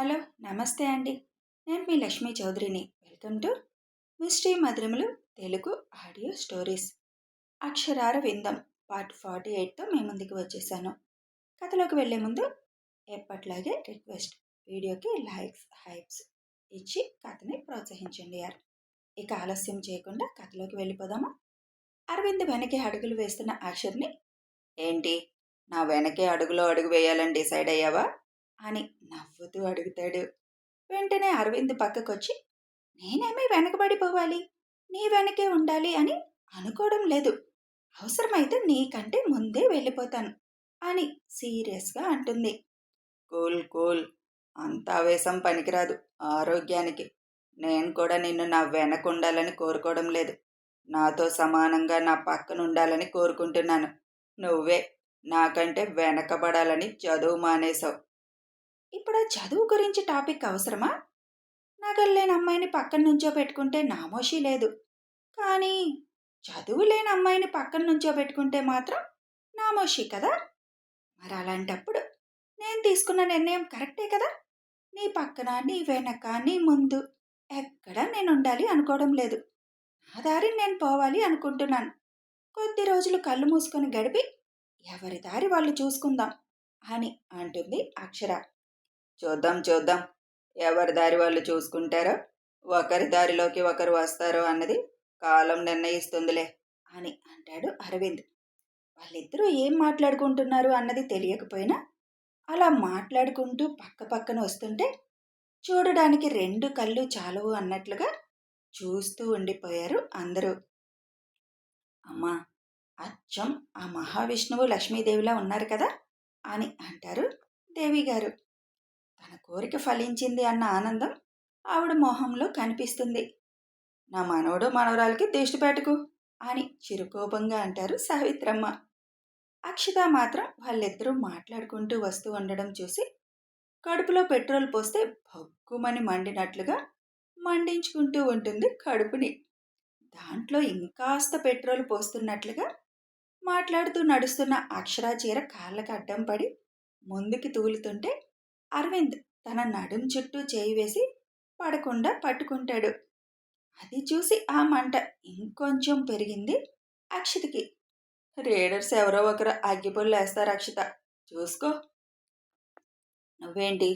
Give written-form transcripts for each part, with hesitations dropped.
Hello, నమస్తే అండి. నేను మీ లక్ష్మీ చౌదరిని. వెల్కమ్ టు మిస్టరీ మధురములు తెలుగు ఆడియో స్టోరీస్. అక్షరార విందం పార్ట్ 48తో మీ ముందుకు వచ్చేసాను. కథలోకి వెళ్లే ముందు ఎప్పట్లాగే రిక్వెస్ట్, వీడియోకి లైక్స్ హైప్స్ ఇచ్చి కథని ప్రోత్సహించండి యార్. ఇక ఆలస్యం చేయకుండా కథలోకి వెళ్ళిపోదామా. అరవింద్ వెనకే అడుగులు వేస్తున్న అక్షర్ని, ఏంటి నా వెనకే అడుగులో అడుగు వేయాలని డిసైడ్ అయ్యావా అని నవ్వుతూ అడుగుతాడు. వెంటనే అరవింద్ పక్కకొచ్చి, నేనేమీ వెనకబడిపోవాలి, నీ వెనకే ఉండాలి అని అనుకోవడం లేదు. అవసరమైతే నీకంటే ముందే వెళ్ళిపోతాను అని సీరియస్గా అంటుంది. కూల్ కూల్, అంత ఆవేశం పనికిరాదు ఆరోగ్యానికి. నేను కూడా నిన్ను నా వెనక ఉండాలని కోరుకోవడం లేదు. నాతో సమానంగా నా పక్కన ఉండాలని కోరుకుంటున్నాను. నువ్వే నాకంటే వెనకబడాలని చదువు మానేశావు. ఇప్పుడు ఆ చదువు గురించి టాపిక్ అవసరమా? నగలు లేని అమ్మాయిని పక్కన నుంచో పెట్టుకుంటే నామోషి లేదు, కానీ చదువు లేని అమ్మాయిని పక్కన నుంచో పెట్టుకుంటే మాత్రం నామోషి కదా. మరి అలాంటప్పుడు నేను తీసుకున్న నిర్ణయం కరెక్టే కదా. నీ పక్కన, నీ వెనక, నీ ముందు ఎక్కడా నేను ఉండాలి అనుకోవడం లేదు. నా దారిని నేను పోవాలి అనుకుంటున్నాను. కొద్ది రోజులు కళ్ళు మూసుకొని గడిపి ఎవరి దారి వాళ్ళు చూసుకుందాం అని అంటుంది అక్షర. చూద్దాం చూద్దాం, ఎవరి దారి వాళ్ళు చూసుకుంటారో, ఒకరి దారిలోకి ఒకరు వస్తారో అన్నది కాలం నిర్ణయిస్తుందిలే అని అంటాడు అరవింద్. వాళ్ళిద్దరూ ఏం మాట్లాడుకుంటున్నారు అన్నది తెలియకపోయినా అలా మాట్లాడుకుంటూ పక్క పక్కన వస్తుంటే చూడడానికి రెండు కళ్ళు చాలవు అన్నట్లుగా చూస్తూ ఉండిపోయారు అందరూ. అమ్మా, అచ్చం ఆ మహావిష్ణువు లక్ష్మీదేవిలా ఉన్నారు కదా అని అంటారు దేవిగారు. తన కోరిక ఫలించింది అన్న ఆనందం ఆవిడ మొహంలో కనిపిస్తుంది. నా మనవడు మనవరాలకి దిష్టి పెట్టకు అని చిరుకోపంగా అంటారు సావిత్రమ్మ. అక్షిత మాత్రం వాళ్ళిద్దరూ మాట్లాడుకుంటూ వస్తూ ఉండడం చూసి కడుపులో పెట్రోల్ పోస్తే భగ్గుమని మండినట్లుగా మండించుకుంటూ ఉంటుంది కడుపుని. దాంట్లో ఇంకాస్త పెట్రోల్ పోస్తున్నట్లుగా మాట్లాడుతూ నడుస్తున్న అక్షరా చీర కాళ్ళకి అడ్డం పడి ముందుకి తూలుతుంటే అరవింద్ తన నడుం చుట్టూ చేయి వేసి పడకుండా పట్టుకుంటాడు. అది చూసి ఆ మంట ఇంకొంచెం పెరిగింది అక్షితకి. రేడర్స్ ఎవరో ఒకరు అగ్గిపుల్లు వేస్తారు అక్షిత, చూసుకో. నువ్వేంటి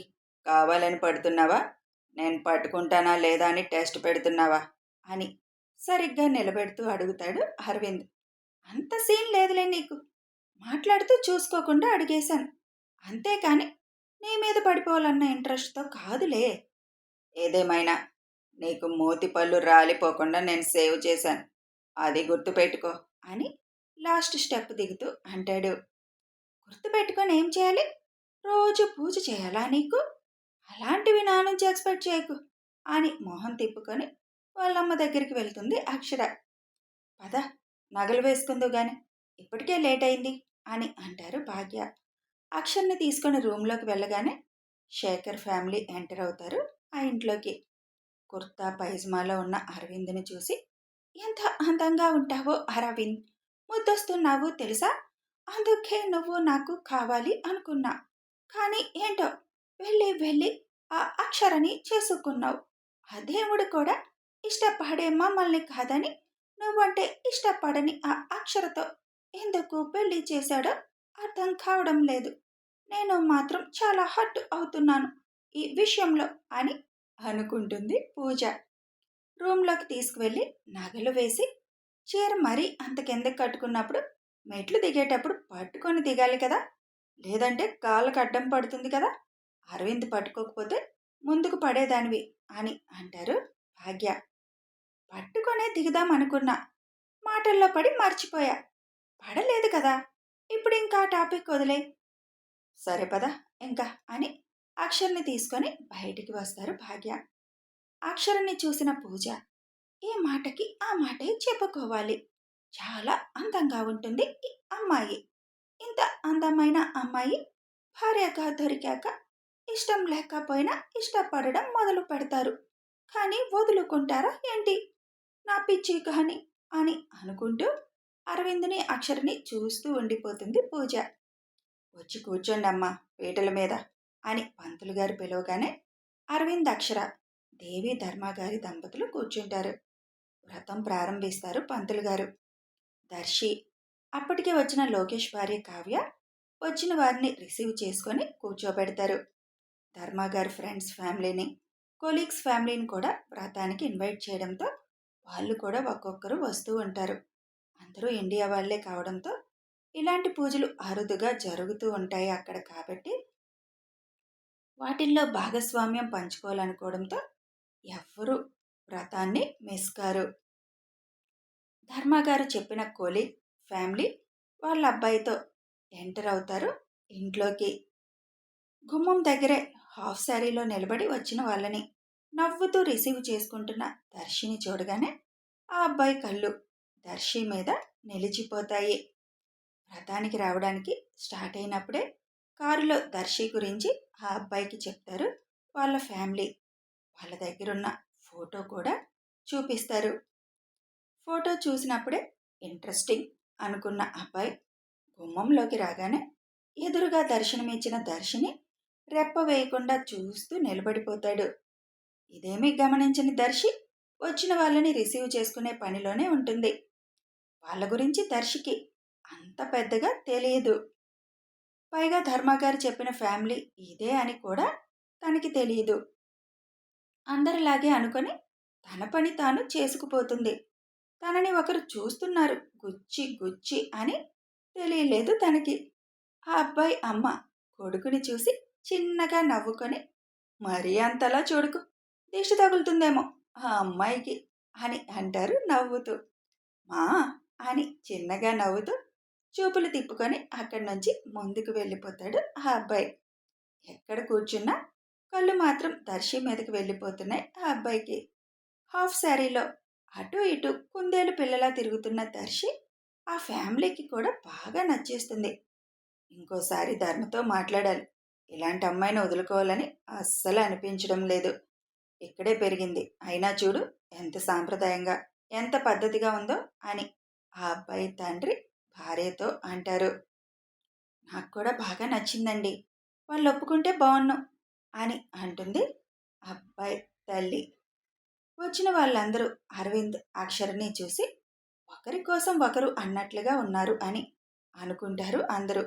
కావాలని పడుతున్నావా, నేను పట్టుకుంటానా లేదా అని టెస్ట్ పెడుతున్నావా అని సరిగ్గా నిలబెడుతూ అడుగుతాడు అరవింద్. అంత సీన్ లేదులే నీకు, మాట్లాడుతూ చూసుకోకుండా అడిగేశాను, అంతేకాని నీ మీద పడిపోవాలన్న ఇంట్రెస్ట్తో కాదులే. ఏదేమైనా నీకు మూతి పళ్ళు రాలిపోకుండా నేను సేవ్ చేశాను, అది గుర్తుపెట్టుకో అని లాస్ట్ స్టెప్ దిగుతూ అంటాడు. గుర్తుపెట్టుకొని ఏం చేయాలి? రోజు పూజ చేయాలా నీకు? అలాంటివి నా నుంచి ఎక్స్పెక్ట్ చేయకు అని మొహం తిప్పుకొని వాళ్ళమ్మ దగ్గరికి వెళ్తుంది అక్షర. పద, నగలు వేసుకుందో గాని, ఇప్పటికే లేట్ అయింది అని అంటారు భాగ్య. అక్షర్ని తీసుకొని రూమ్లోకి వెళ్ళగానే శేఖర్ ఫ్యామిలీ ఎంటర్ అవుతారు ఆ ఇంట్లోకి. కుర్తా పైజమాలో ఉన్న అరవింద్ని చూసి, ఎంత అందంగా ఉంటావో అరవింద్, ముద్దొస్తున్నావు తెలుసా, అందుకే నువ్వు నాకు కావాలి అనుకున్నా, కానీ ఏంటో వెళ్ళి వెళ్ళి ఆ అక్షరని చేసుకున్నావు. ఆ దేవుడు కూడా ఇష్టపడే మమ్మల్ని కాదని నువ్వంటే ఇష్టపడని ఆ అక్షరతో ఎందుకు పెళ్లి చేశాడో అర్థం కావడం లేదు. నేను మాత్రం చాలా హర్ట్ అవుతున్నాను ఈ విషయంలో అని అనుకుంటుంది పూజ. రూమ్లోకి తీసుకువెళ్ళి నగలు వేసి చీర మరీ అంత కిందకి కట్టుకున్నప్పుడు మెట్లు దిగేటప్పుడు పట్టుకొని దిగాలి కదా, లేదంటే కాళ్ళకు అడ్డం పడుతుంది కదా, అరవింద్ పట్టుకోకపోతే ముందుకు పడేదానివి అని అంటారు భాగ్య. పట్టుకొనే దిగుదాం అనుకున్నా, మాటల్లో పడి మర్చిపోయా, పడలేదు కదా, ఇప్పుడు ఇంకా టాపిక్ వదిలే. సరే పద ఇంకా అని అక్షర్ని తీసుకొని బయటికి వస్తారు భాగ్య. అక్షరాన్ని చూసిన పూజ, ఏ మాటకి ఆ మాటే చెప్పుకోవాలి, చాలా అందంగా ఉంటుంది ఈ అమ్మాయి. ఇంత అందమైన అమ్మాయి భార్యగా దొరికాక ఇష్టం లేకపోయినా ఇష్టపడడం మొదలు పెడతారు, కానీ వదులుకుంటారా ఏంటి నా పిచ్చి కానీ అని అనుకుంటూ అరవింద్ని అక్షర్ని చూస్తూ ఉండిపోతుంది పూజ. వచ్చి కూర్చోండి అమ్మా పీటల మీద అని పంతులు గారు పిలవగానే అరవింద్ అక్షర, దేవి ధర్మగారి దంపతులు కూర్చుంటారు. వ్రతం ప్రారంభిస్తారు పంతులు గారు. దర్శి, అప్పటికే వచ్చిన లోకేష్ భార్య కావ్య వచ్చిన వారిని రిసీవ్ చేసుకొని కూర్చోబెడతారు. ధర్మగారి ఫ్రెండ్స్ ఫ్యామిలీని, కొలీగ్స్ ఫ్యామిలీని కూడా వ్రతానికి ఇన్వైట్ చేయడంతో వాళ్ళు కూడా ఒక్కొక్కరు వస్తూ ఉంటారు. అందరూ ఇండియా వాళ్ళే కావడంతో ఇలాంటి పూజలు అరుదుగా జరుగుతూ ఉంటాయి అక్కడ కాబట్టి వాటిల్లో భాగస్వామ్యం పంచుకోవాలనుకోవడంతో ఎవ్వరూ వ్రతాన్ని మిస్ కారు. ధర్మగారు చెప్పిన కొలీగ్ ఫ్యామిలీ వాళ్ళ అబ్బాయితో ఎంటర్ అవుతారు ఇంట్లోకి. గుమ్మం దగ్గరే హాఫ్ శారీలో నిలబడి వచ్చిన వాళ్ళని నవ్వుతూ రిసీవ్ చేసుకుంటున్న దర్శిని చూడగానే ఆ అబ్బాయి కళ్ళు దర్శి మీద నిలిచిపోతాయి. వ్రతానికి రావడానికి స్టార్ట్ అయినప్పుడే కారులో దర్శి గురించి ఆ అబ్బాయికి చెప్తారు వాళ్ళ ఫ్యామిలీ. వాళ్ళ దగ్గరున్న ఫోటో కూడా చూపిస్తారు. ఫోటో చూసినప్పుడే ఇంట్రెస్టింగ్ అనుకున్న అబ్బాయి గుమ్మంలోకి రాగానే ఎదురుగా దర్శనమిచ్చిన దర్శిని రెప్ప వేయకుండా చూస్తూ నిలబడిపోతాడు. ఇదేమీ గమనించని దర్శి వచ్చిన వాళ్ళని రిసీవ్ చేసుకునే పనిలోనే ఉంటుంది. వాళ్ళ గురించి దర్శికి అంత పెద్దగా తెలియదు. పైగా ధర్మగారు చెప్పిన ఫ్యామిలీ ఇదే అని కూడా తనకి తెలియదు. అందరిలాగే అనుకొని తన పని తాను చేసుకుపోతుంది. తనని ఒకరు చూస్తున్నారు గుచ్చి గుచ్చి అని తెలియలేదు తనకి. ఆ అబ్బాయి అమ్మ కొడుకుని చూసి చిన్నగా నవ్వుకొని, మరీ అంతలా చూడకు, దిష్టి తగులుతుందేమో ఆ అమ్మాయికి అని అంటారు నవ్వుతూ. మా అని చిన్నగా నవ్వుతూ చూపులు తిప్పుకొని అక్కడి నుంచి ముందుకు వెళ్ళిపోతాడు ఆ అబ్బాయి. ఎక్కడ కూర్చున్నా కళ్ళు మాత్రం దర్శి మీదకి వెళ్ళిపోతున్నాయి ఆ అబ్బాయికి. హాఫ్ శారీలో అటు ఇటు కుందేలు పిల్లలా తిరుగుతున్న దర్శి ఆ ఫ్యామిలీకి కూడా బాగా నచ్చేస్తుంది. ఇంకోసారి ధర్మతో మాట్లాడాలి, ఇలాంటి అమ్మాయిని వదులుకోవాలని అస్సలు అనిపించడం లేదు. ఇక్కడే పెరిగింది, అయినా చూడు ఎంత సాంప్రదాయంగా ఎంత పద్ధతిగా ఉందో అని ఆ అబ్బాయి తండ్రి భార్యతో అంటారు. నాకు కూడా బాగా నచ్చిందండి, వాళ్ళు ఒప్పుకుంటే బాగున్ను అని అంటుంది అబ్బాయి తల్లి. వచ్చిన వాళ్ళందరూ అరవింద్ అక్షరని చూసి ఒకరి కోసం ఒకరు అన్నట్లుగా ఉన్నారు అని అనుకుంటారు అందరూ.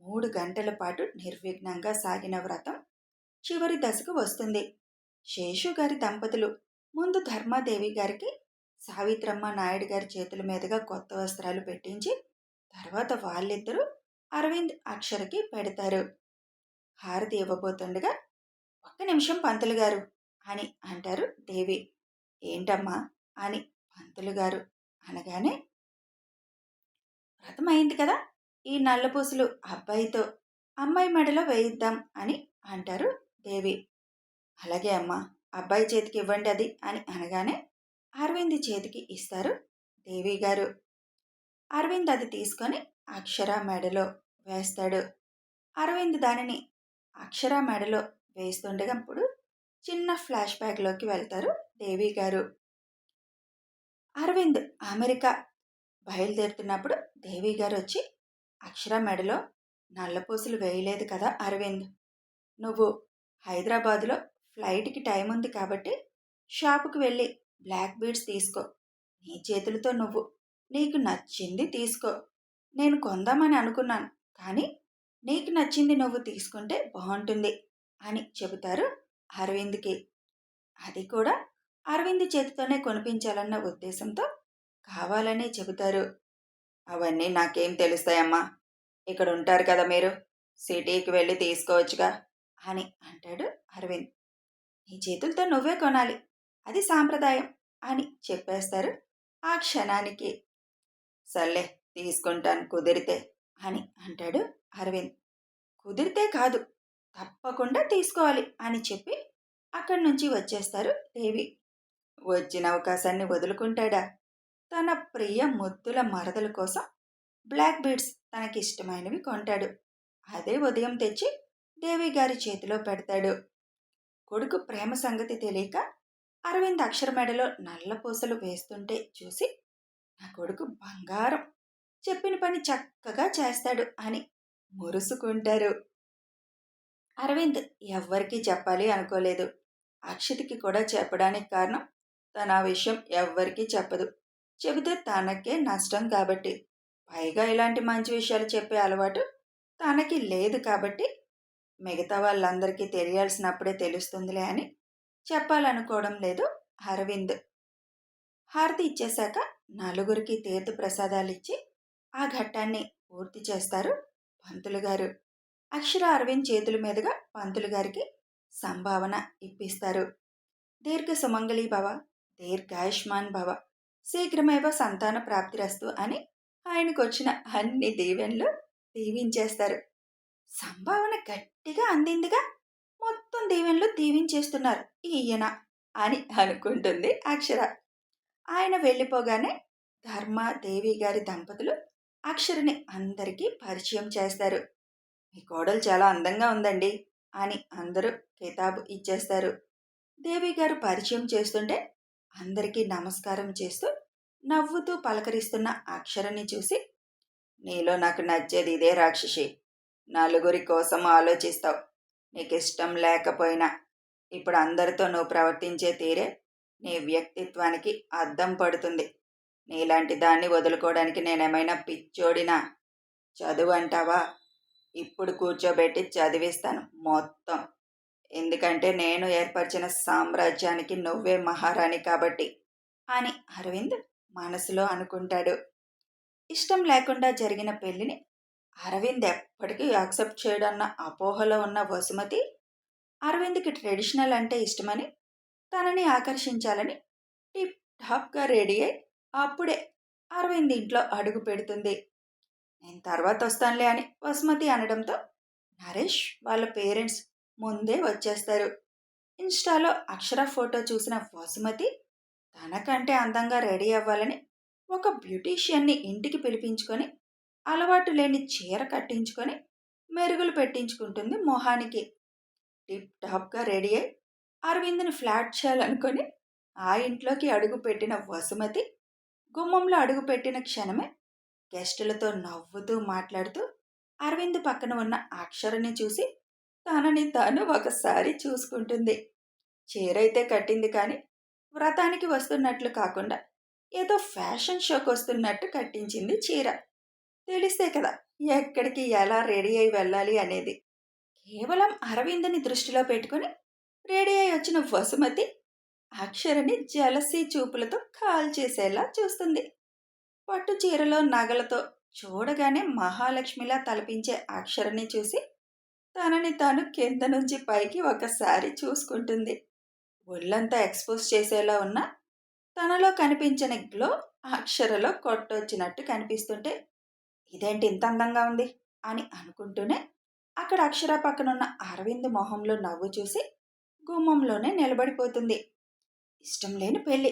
3 గంటల పాటు నిర్విఘ్నంగా సాగిన వ్రతం చివరి దశకు వస్తుంది. శేషు గారి దంపతులు ముందు ధర్మాదేవి గారికి సావిత్రమ్మ నాయుడు గారి చేతుల మీదుగా కొత్త వస్త్రాలు పెట్టించి తర్వాత వాళ్ళిద్దరూ అరవింద్ అక్షరకి పెడతారు. హారతి ఇవ్వబోతుండగా, ఒక్క నిమిషం పంతులు గారు అని అంటారు దేవి. ఏంటమ్మా అని పంతులు గారు అనగానే, వ్రతం అయింది కదా, ఈ నల్లపూసలు అబ్బాయితో అమ్మాయి మెడలో వేయిద్దాం అని అంటారు దేవి. అలాగే అమ్మా, అబ్బాయి చేతికి ఇవ్వండి అది అని అనగానే అరవింద్ చేతికి ఇస్తారు దేవి గారు. అరవింద్ అది తీసుకొని అక్షర మెడలో వేస్తాడు. అరవింద్ దానిని అక్షర మెడలో వేస్తుండగప్పుడు చిన్న ఫ్లాష్ బ్యాక్లోకి వెళ్తారు దేవి గారు. అరవింద్ అమెరికా బయలుదేరుతున్నప్పుడు దేవి గారు వచ్చి, అక్షర మెడలో నల్లపూసలు వేయలేదు కదా అరవింద్, నువ్వు హైదరాబాదులో ఫ్లైట్కి టైం ఉంది కాబట్టి షాపుకి వెళ్ళి బ్లాక్ బీడ్స్ తీసుకో, నీ చేతులతో నువ్వు నీకు నచ్చింది తీసుకో. నేను కొందామని అనుకున్నాను, కానీ నీకు నచ్చింది నువ్వు తీసుకుంటే బాగుంటుంది అని చెబుతారు అరవింద్కి. అది కూడా అరవింద్ చేతితోనే కొనిపించాలన్న ఉద్దేశంతో కావాలనే చెబుతారు. అవన్నీ నాకేం తెలుస్తాయమ్మా, ఇక్కడ ఉంటారు కదా మీరు, సిటీకి వెళ్ళి తీసుకోవచ్చుగా అని అంటాడు అరవింద్. నీ చేతులతో నువ్వే కొనాలి, అది సాంప్రదాయం అని చెప్పేస్తారు ఆ క్షణానికి. సర్లే తీసుకుంటాను కుదిరితే అని అంటాడు అరవింద్. కుదిరితే కాదు, తప్పకుండా తీసుకోవాలి అని చెప్పి అక్కడి నుంచి వచ్చేస్తారు దేవి. వచ్చిన అవకాశాన్ని వదులుకుంటాడా? తన ప్రియ ముద్దుల మరదల కోసం బ్లాక్ బీడ్స్ తనకిష్టమైనవి కొంటాడు. అదే ఉదయం తెచ్చి దేవి గారి చేతిలో పెడతాడు. కొడుకు ప్రేమ సంగతి తెలియక అరవింద్ అక్షర మెడలో నల్ల పూసలు వేస్తుంటే చూసి, నా కొడుకు బంగారం, చెప్పిన పని చక్కగా చేస్తాడు అని మురుసుకుంటారు. అరవింద్ ఎవ్వరికీ చెప్పాలి అనుకోలేదు. అక్షితకి కూడా చెప్పడానికి కారణం తను ఆ విషయం ఎవ్వరికీ చెప్పదు. చెబితే తనకే నష్టం కాబట్టి. పైగా ఇలాంటి మంచి విషయాలు చెప్పే అలవాటు తనకి లేదు కాబట్టి మిగతా వాళ్ళందరికీ తెలియాల్సినప్పుడే తెలుస్తుందిలే అని చెప్పాలనుకోవడం లేదు అరవింద్. హారతి ఇచ్చేశాక నలుగురికి తీర్థ ప్రసాదాలిచ్చి ఆ ఘట్టాన్ని పూర్తి చేస్తారు పంతులు గారు. అక్షర అరవింద్ చేతుల మీదుగా పంతులు గారికి సంభావన ఇప్పిస్తారు. దీర్ఘ సుమంగళీ భవ, దీర్ఘాయుష్మాన్ భవ, శీఘ్రమేవ సంతాన ప్రాప్తిరస్తు అని ఆయనకొచ్చిన అన్ని దీవెనలు దీవించేస్తారు. సంభావన గట్టిగా అందిందిగా, మొత్తం దీవెనలు దీవించేస్తున్నారు ఈయన అని అనుకుంటుంది అక్షర. ఆయన వెళ్ళిపోగానే ధర్మ దేవి గారి దంపతులు అక్షరని అందరికీ పరిచయం చేస్తారు. మీ కోడలు చాలా అందంగా ఉందండి అని అందరూ కితాబు ఇచ్చేస్తారు. దేవి గారు పరిచయం చేస్తుంటే అందరికీ నమస్కారం చేస్తూ నవ్వుతూ పలకరిస్తున్న అక్షరని చూసి, నీలో నాకు నచ్చేది ఇదే రాక్షసి. నలుగురి కోసం ఆలోచిస్తావు. నీకు ఇష్టం లేకపోయినా ఇప్పుడు అందరితో నువ్వు ప్రవర్తించే తీరే నీ వ్యక్తిత్వానికి అద్దం పడుతుంది. నీలాంటి దాన్ని వదులుకోవడానికి నేనేమైనా పిచ్చోడినా? చదువు అంటావా? ఇప్పుడు కూర్చోబెట్టి చదివిస్తాను మొత్తం. ఎందుకంటే నేను ఏర్పరిచిన సామ్రాజ్యానికి నువ్వే మహారాణి కాబట్టి అని అరవింద్ మనసులో అనుకుంటాడు. ఇష్టం లేకుండా జరిగిన పెళ్లిని అరవింద్ ఎప్పటికీ యాక్సెప్ట్ చేయడన్న అపోహలో ఉన్న వసుమతి అరవింద్కి ట్రెడిషనల్ అంటే ఇష్టమని తనని ఆకర్షించాలని టిప్ టాప్గా రెడీ అయి అప్పుడే అరవింద్ ఇంట్లో అడుగు పెడుతుంది. నేను తర్వాత వస్తానులే అని వసుమతి అనడంతో నరేష్ వాళ్ళ పేరెంట్స్ ముందే వచ్చేస్తారు. ఇన్స్టాలో అక్షర ఫోటో చూసిన వసుమతి తనకంటే అందంగా రెడీ అవ్వాలని ఒక బ్యూటీషియన్ని ఇంటికి పిలిపించుకొని అలవాటు లేని చీర కట్టించుకొని మెరుగులు పెట్టించుకుంటుంది మొహానికి. టిప్ టాప్గా రెడీ అయి అరవింద్ని ఫ్లాట్ చేయాలనుకొని ఆ ఇంట్లోకి అడుగు పెట్టిన వసుమతి గుమ్మంలో అడుగు పెట్టిన క్షణమే గెస్టులతో నవ్వుతూ మాట్లాడుతూ అరవింద్ పక్కన ఉన్న అక్షరని చూసి తనని తాను ఒకసారి చూసుకుంటుంది. చీరైతే కట్టింది కానీ వ్రతానికి వస్తున్నట్లు కాకుండా ఏదో ఫ్యాషన్ షోకి వస్తున్నట్టు కట్టించింది చీర. తెలిస్తే కదా ఎక్కడికి ఎలా రెడీ అయి వెళ్ళాలి అనేది. కేవలం అరవిందని దృష్టిలో పెట్టుకుని రెడీ అయి వచ్చిన వసుమతి అక్షరని జలసీ చూపులతో కాల్చేసేలా చూస్తుంది. పట్టు చీరలో నగలతో చూడగానే మహాలక్ష్మిలా తలపించే అక్షరని చూసి తనని తాను కింద నుంచి పైకి ఒకసారి చూసుకుంటుంది. ఒళ్ళంతా ఎక్స్పోజ్ చేసేలా ఉన్న తనలో కనిపించని గ్లో అక్షరలో కొట్టొచ్చినట్టు కనిపిస్తుంటే ఇదేంటి ఇంత అందంగా ఉంది అని అనుకుంటూనే అక్కడ అక్షర పక్కనున్న అరవింద్ మొహంలో నవ్వు చూసి గుమ్మంలోనే నిలబడిపోతుంది. ఇష్టం లేని పెళ్ళి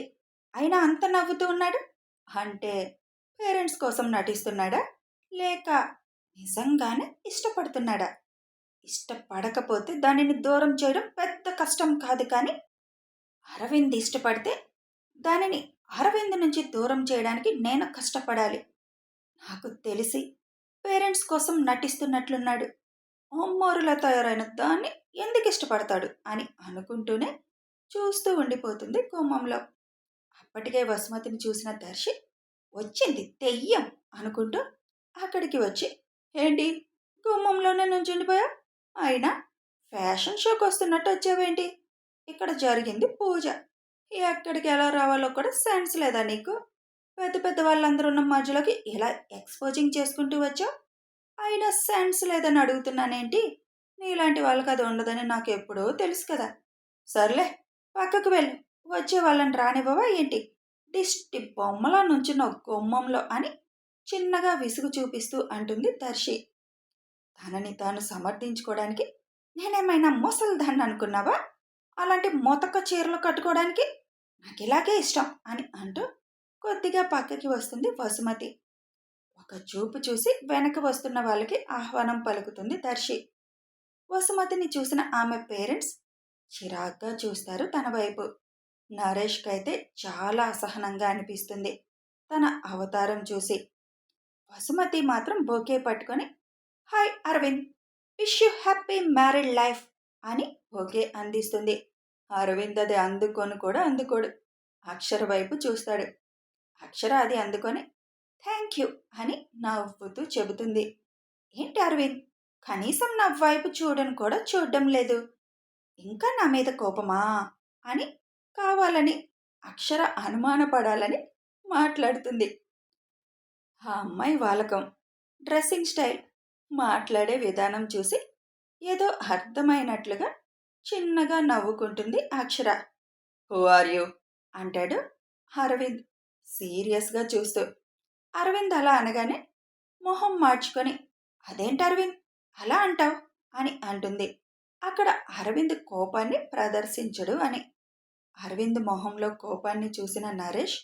అయినా అంత నవ్వుతూ ఉన్నాడు అంటే పేరెంట్స్ కోసం నటిస్తున్నాడా లేక నిజంగానే ఇష్టపడుతున్నాడా? ఇష్టపడకపోతే దానిని దూరం చేయడం పెద్ద కష్టం కాదు, కానీ అరవింద్ ఇష్టపడితే దానిని అరవింద్ నుంచి దూరం చేయడానికి నేను కష్టపడాలి. నాకు తెలిసి పేరెంట్స్ కోసం నటిస్తున్నట్లున్నాడు. అమ్మారులా తయారైన దాన్ని ఎందుకు ఇష్టపడతాడు అని అనుకుంటూనే చూస్తూ ఉండిపోతుంది గుమ్మంలో. అప్పటికే వసుమతిని చూసిన దర్శి వచ్చింది తెయ్యం అనుకుంటూ అక్కడికి వచ్చి, ఏంటి గుమ్మంలోనే నుంచుండిపోయా? అయినా ఫ్యాషన్ షోకి వస్తున్నట్టు వచ్చావేంటి? ఇక్కడ జరిగింది పూజ. ఎక్కడికి ఎలా రావాలో కూడా సెన్స్ లేదా నీకు? పెద్ద పెద్ద వాళ్ళందరూ ఉన్న మధ్యలోకి ఇలా ఎక్స్పోజింగ్ చేసుకుంటూ వచ్చావు. అయినా సెన్స్ లేదని అడుగుతున్నానేంటి? నీలాంటి వాళ్ళకి అది ఉండదని నాకు ఎప్పుడో తెలుసు కదా. సర్లే పక్కకు వెళ్ళు, వచ్చే వాళ్ళని రానివ్వవా ఏంటి? దిష్టి బొమ్మలా నుంచున్న గుమ్మంలో అని చిన్నగా విసుగు చూపిస్తూ అంటుంది దర్శి. తనని తాను సమర్థించుకోవడానికి నేనేమైనా ముసలిదాన్ని అనుకున్నావా? అలాంటి మొతక చీరలు కట్టుకోవడానికి నాకు ఇలాగే ఇష్టం అని అంటూ కొద్దిగా పక్కకి వస్తుంది వసుమతి. ఒక చూపు చూసి వెనక వస్తున్న వాళ్ళకి ఆహ్వానం పలుకుతుంది దర్శి. వసుమతిని చూసిన ఆమె పేరెంట్స్ చిరాగ్గా చూస్తారు తన వైపు. నరేష్కైతే చాలా అసహనంగా అనిపిస్తుంది తన అవతారం చూసి. వసుమతి మాత్రం బొకే పట్టుకొని, hi Aravind, wish you happy married life అని ఓకే అందిస్తుంది. అరవింద్ అది అందుకొని కూడా అందుకోడు. అక్షర వైపు చూస్తాడు. అక్షర అది అందుకొని థ్యాంక్ యూ అని నవ్వుతూ చెబుతుంది. ఏంటి అరవింద్, కనీసం నా వైపు చూడను కూడా చూడడం లేదు, ఇంకా నా మీద కోపమా అని కావాలని అక్షర అనుమానపడాలని మాట్లాడుతుంది. ఆ అమ్మాయి వాలకం, డ్రెస్సింగ్ స్టైల్, మాట్లాడే విధానం చూసి ఏదో అర్థమైనట్లుగా చిన్నగా నవ్వుకుంటుంది అక్షర. హూ ఆర్ యూ అంటాడు అరవింద్ సీరియస్గా చూస్తూ. అరవింద్ అలా అనగానే మొహం మార్చుకొని అదేంటి అరవింద్ అలా అంటావు అని అంటుంది. అక్కడ అరవింద్ కోపాన్ని ప్రదర్శించడు అని. అరవింద్ మొహంలో కోపాన్ని చూసిన నరేష్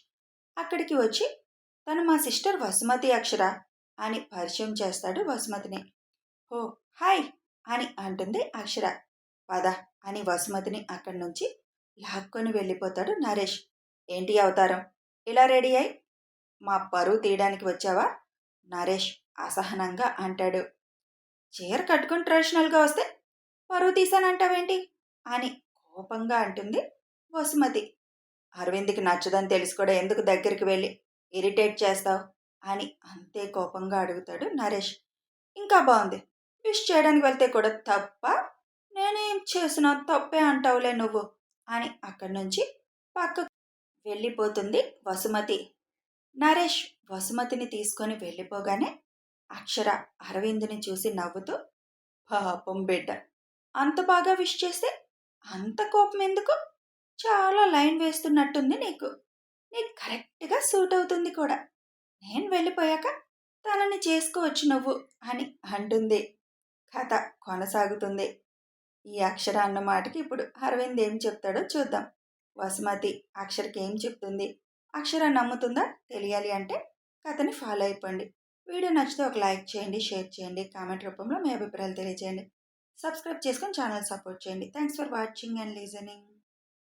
అక్కడికి వచ్చి తను మా సిస్టర్ వసుమతి అక్షర అని పరిచయం చేస్తాడు వసుమతిని. ఓ హాయ్ అని అంటుంది అక్షర. పద అని వసుమతిని అక్కడి నుంచి లాక్కొని వెళ్ళిపోతాడు నరేష్. ఏంటి అవతారం, ఇలా రెడీ అయి మా పరువు తీయడానికి వచ్చావా? నరేష్ అసహనంగా అంటాడు. చీర కట్టుకుని ట్రెడిషనల్గా వస్తే పరువు తీశానంటావేంటి అని కోపంగా అంటుంది వసుమతి. అరవింద్కి నచ్చదని తెలిసి కూడా ఎందుకు దగ్గరికి వెళ్ళి ఇరిటేట్ చేస్తావు అని అంతే కోపంగా అడుగుతాడు నరేష్. ఇంకా బాగుంది, విష్ చేయడానికి వెళ్తే కూడా తప్ప, నేనేం చేసినా తప్పే అంటావులే నువ్వు అని అక్కడి నుంచి పక్కకు వెళ్ళిపోతుంది వసుమతి. నరేష్ వసుమతిని తీసుకొని వెళ్ళిపోగానే అక్షర అరవింద్ని చూసి నవ్వుతూ, పాపం బిడ్డ, అంత బాగా విష్ చేస్తే అంత కోపం ఎందుకు, చాలా లైన్ వేస్తున్నట్టుంది నీకు, నీకు కరెక్ట్గా సూట్ అవుతుంది కూడా, నేను వెళ్ళిపోయాక తనని చేసుకోవచ్చు నువ్వు అని అంటుంది. కథ కొనసాగుతుంది. ఈ అక్షర అన్న మాటకి ఇప్పుడు అరవింద్ ఏం చెప్తాడో చూద్దాం. వసుమతి అక్షరకి ఏం చెప్తుంది, అక్షర నమ్ముతుందా తెలియాలి అంటే కథని ఫాలో అయిపోండి. వీడియో నచ్చితే ఒక లైక్ చేయండి, షేర్ చేయండి, కామెంట్ రూపంలో మీ అభిప్రాయాలు తెలియజేయండి. సబ్స్క్రైబ్ చేసుకొని ఛానల్ సపోర్ట్ చేయండి. Thanks for watching and listening.